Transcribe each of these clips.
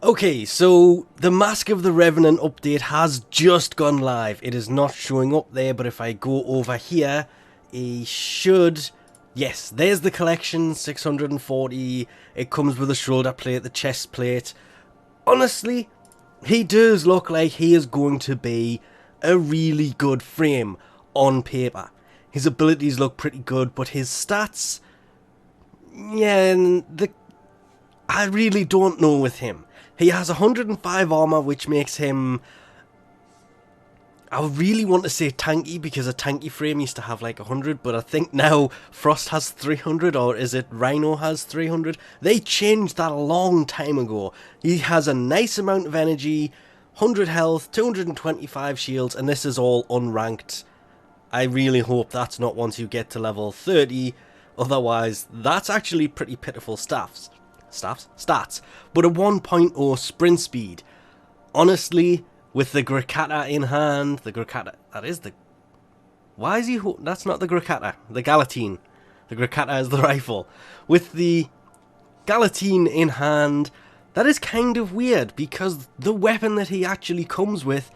Okay, so the Mask of the Revenant update has just gone live. It is not showing up there, but if I go over here, it should... Yes, there's the collection, 640. It comes with a shoulder plate, the chest plate. Honestly, he does look like he is going to be a really good frame on paper. His abilities look pretty good, but his stats... Yeah, I really don't know with him. He has 105 armor, which makes him... I really want to say tanky, because a tanky frame used to have like 100, but I think now Frost has 300, or is it Rhino has 300? They changed that a long time ago. He has a nice amount of energy, 100 health, 225 shields, and this is all unranked. I really hope that's not once you get to level 30, otherwise that's actually pretty pitiful stats. But a 1.0 sprint speed. Honestly, with the Grakata in hand, why is he, that's not the Grakata, the Galatine. The Grakata is the rifle. With the Galatine in hand, that is kind of weird, because the weapon that he actually comes with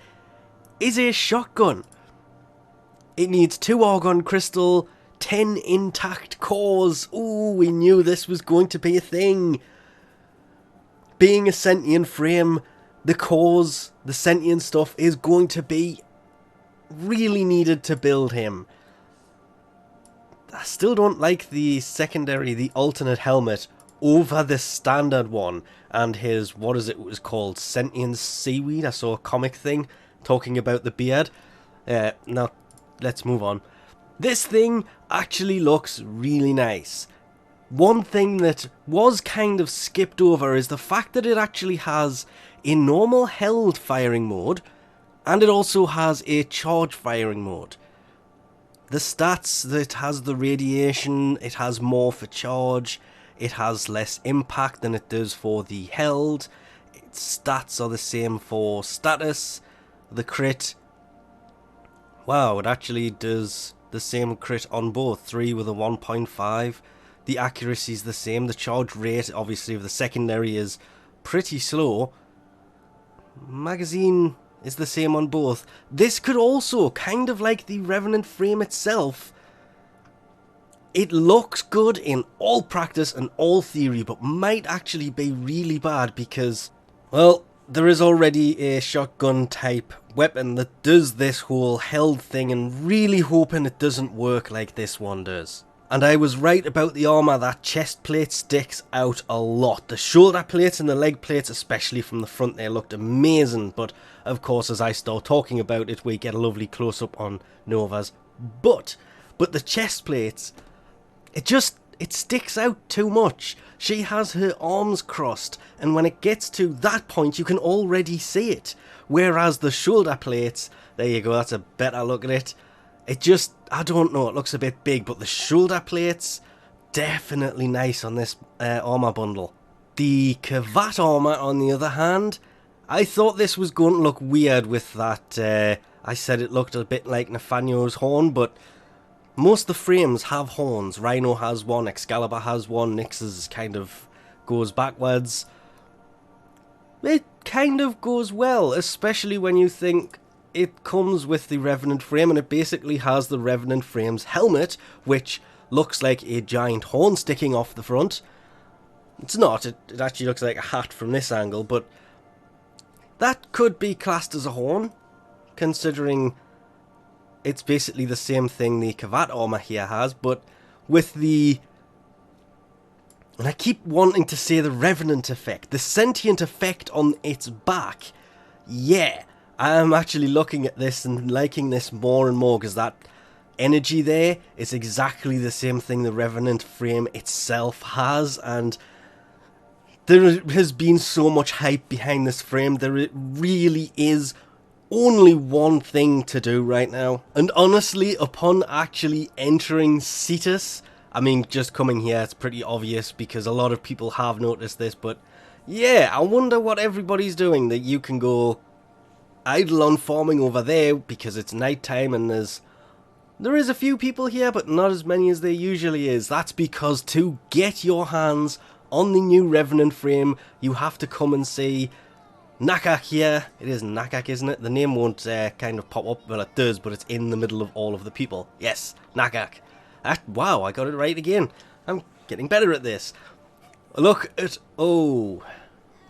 is a shotgun. It needs 2 Argon Crystal, 10 intact cores. Ooh, we knew this was going to be a thing. Being a sentient frame, the cores, the sentient stuff is going to be really needed to build him. I still don't like the secondary, the alternate helmet over the standard one. And his, what is it was called? Sentient Seaweed? I saw a comic thing talking about the beard. Now, let's move on. This thing actually looks really nice. One thing that was kind of skipped over is the fact that it actually has a normal held firing mode, and it also has a charge firing mode. The stats, that has the radiation, it has more for charge, it has less impact than it does for the held, its stats are the same for status, the crit. Wow, it actually does the same crit on both, 3 with a 1.5. The accuracy is the same. The charge rate, obviously, of the secondary is pretty slow. Magazine is the same on both. This could also, kind of like the Revenant frame itself, it looks good in all practice and all theory, but might actually be really bad because, well, there is already a shotgun type weapon that does this whole held thing, and really hoping it doesn't work like this one does. And I was right about the armor. That chest plate sticks out a lot. The shoulder plates and the leg plates, especially from the front there, looked amazing. But, of course, as I start talking about it, we get a lovely close-up on Nova's butt. But the chest plates, it sticks out too much. She has her arms crossed, and when it gets to that point, you can already see it. Whereas the shoulder plates, there you go, that's a better look at it. It just, I don't know, it looks a bit big, but the shoulder plates, definitely nice on this armor bundle. The Kavat Armor, on the other hand, I thought this was going to look weird with that, I said it looked a bit like Nathaniel's horn, but most of the frames have horns. Rhino has one, Excalibur has one, Nyx's kind of goes backwards. It kind of goes well, especially when you think it comes with the Revenant frame, and it basically has the Revenant frame's helmet, which looks like a giant horn sticking off the front. It's not, it actually looks like a hat from this angle, but that could be classed as a horn, considering it's basically the same thing the Kavat Armor here has, but with the... And I keep wanting to say the Revenant effect, the Sentient effect on its back. Yeah, I'm actually looking at this and liking this more and more, because that energy there is exactly the same thing the Revenant frame itself has, and there has been so much hype behind this frame. There really is only one thing to do right now, and honestly, upon actually entering Cetus, I mean, just coming here, it's pretty obvious because a lot of people have noticed this, but yeah, I wonder what everybody's doing, that you can go idle on farming over there because it's nighttime and there is a few people here, but not as many as there usually is. That's because to get your hands on the new Revenant frame, you have to come and see Nakak here. It is Nakak, isn't it? The name won't kind of pop up. Well, it does, but it's in the middle of all of the people. Yes, Nakak. Wow, I got it right again. I'm getting better at this. Look at... Oh,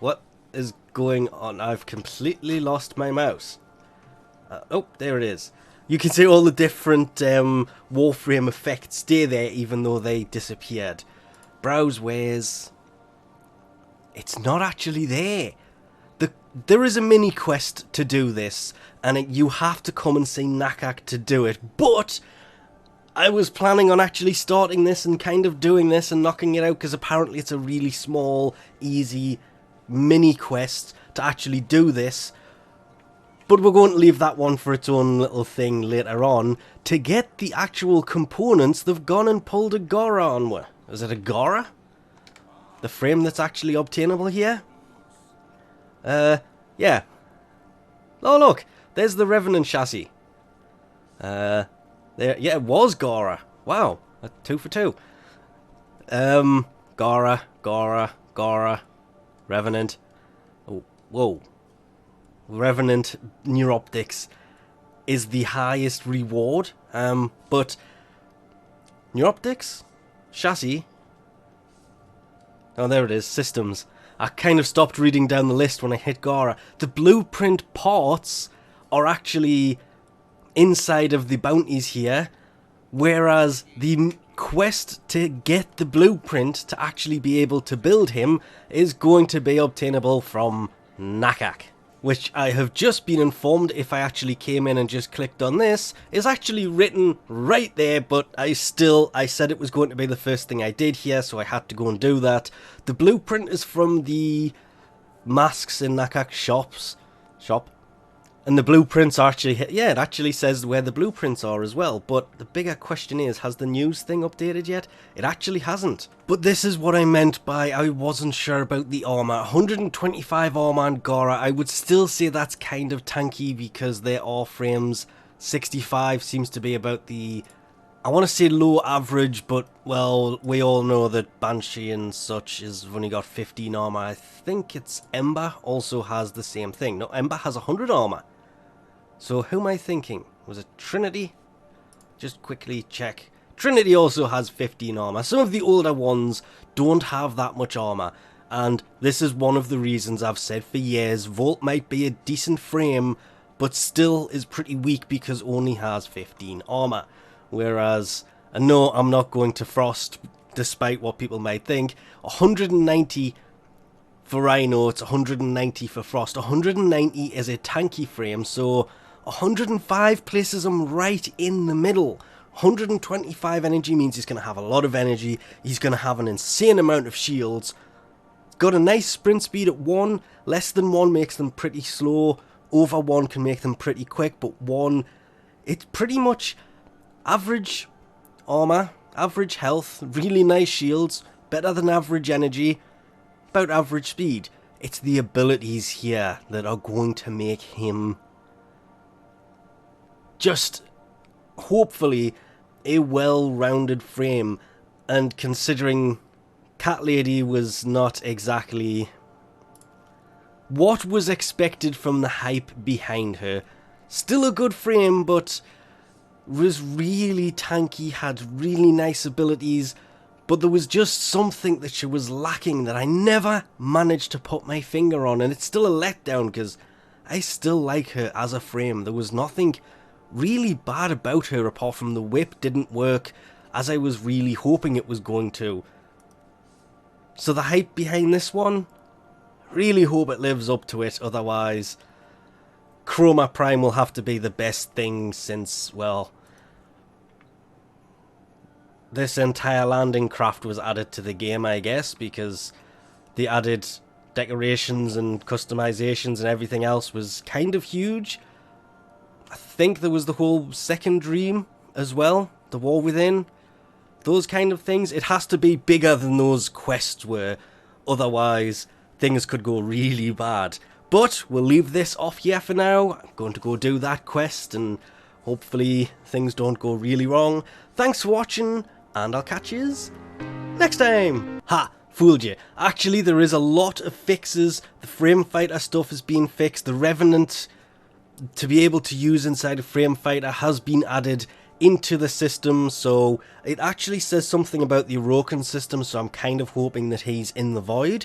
what is going on? I've completely lost my mouse. Oh, there it is. You can see all the different Warframe effects stay there even though they disappeared. Browse wares. It's not actually there. There is a mini quest to do this, and you have to come and see Nakak to do it. But I was planning on actually starting this and kind of doing this and knocking it out, because apparently it's a really small, easy mini quest to actually do this. But we're going to leave that one for its own little thing later on. To get the actual components, they've gone and pulled a Gora on. Is it a Gora? The frame that's actually obtainable here? Yeah. Oh, look. There's the Revenant chassis. There. Yeah, it was Gora. Wow. 2 for 2. Gora. Revenant. Oh, whoa. Revenant Neuroptics is the highest reward. But Neuroptics? Chassis? Oh, there it is. Systems. I kind of stopped reading down the list when I hit Gora. The blueprint parts are actually inside of the bounties here, whereas the quest to get the blueprint to actually be able to build him is going to be obtainable from Nakak, which I have just been informed, if I actually came in and just clicked on this, is actually written right there, but I said it was going to be the first thing I did here, so I had to go and do that. The blueprint is from the masks in Nakak's shop. And the blueprints are actually, yeah, it actually says where the blueprints are as well. But the bigger question is, has the news thing updated yet? It actually hasn't. But this is what I meant by I wasn't sure about the armor. 125 armor on Gora, I would still say that's kind of tanky because there are frames. 65 seems to be about the, I want to say low average, but well, we all know that Banshee and such has only got 15 armor. I think it's Ember also has the same thing. No, Ember has 100 armor. So who am I thinking? Was it Trinity? Just quickly check. Trinity also has 15 armor. Some of the older ones don't have that much armor. And this is one of the reasons I've said for years, Volt might be a decent frame, but still is pretty weak because only has 15 armor. Whereas, and no, I'm not going to Frost, despite what people might think. 190 for Rhino, it's 190 for Frost. 190 is a tanky frame, so 105 places him right in the middle. 125 energy means he's going to have a lot of energy. He's going to have an insane amount of shields. Got a nice sprint speed at 1. Less than 1 makes them pretty slow. Over 1 can make them pretty quick, but 1, it's pretty much average armor, average health, really nice shields, better than average energy, about average speed. It's the abilities here that are going to make him just, hopefully, a well-rounded frame. And considering Cat Lady was not exactly what was expected from the hype behind her, still a good frame, but was really tanky, had really nice abilities, but there was just something that she was lacking that I never managed to put my finger on, and it's still a letdown because I still like her as a frame. There was nothing really bad about her apart from the whip didn't work as I was really hoping it was going to. So the hype behind this one, really hope it lives up to it, otherwise Chroma Prime will have to be the best thing since, well, this entire landing craft was added to the game, I guess, because the added decorations and customizations and everything else was kind of huge. I think there was the whole second dream as well, the War Within, those kind of things. It has to be bigger than those quests were, otherwise things could go really bad. But we'll leave this off here for now. I'm going to go do that quest and hopefully things don't go really wrong. Thanks for watching, and I'll catch yous next time. Ha! fooled you. Actually, there is a lot of fixes. The Frame Fighter stuff has been fixed. The Revenant, to be able to use inside a Frame Fighter, has been added into the system, so it actually says something about the Orokin system, so I'm kind of hoping that he's in the void.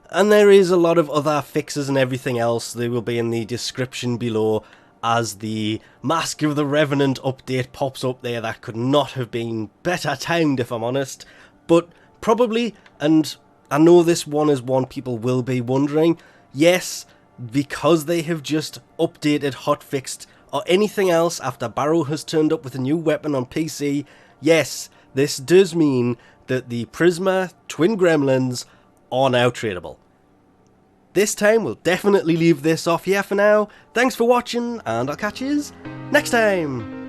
And there is a lot of other fixes and everything else. They will be in the description below as the Mask of the Revenant update pops up there. That could not have been better timed, if I'm honest. But probably, and I know this one is one people will be wondering, yes, because they have just updated, hotfixed, or anything else after Barrow has turned up with a new weapon on PC, yes, this does mean that the Prisma Twin Gremlins are now tradable. This time we'll definitely leave this off here for now. Thanks for watching, and I'll catch yous next time.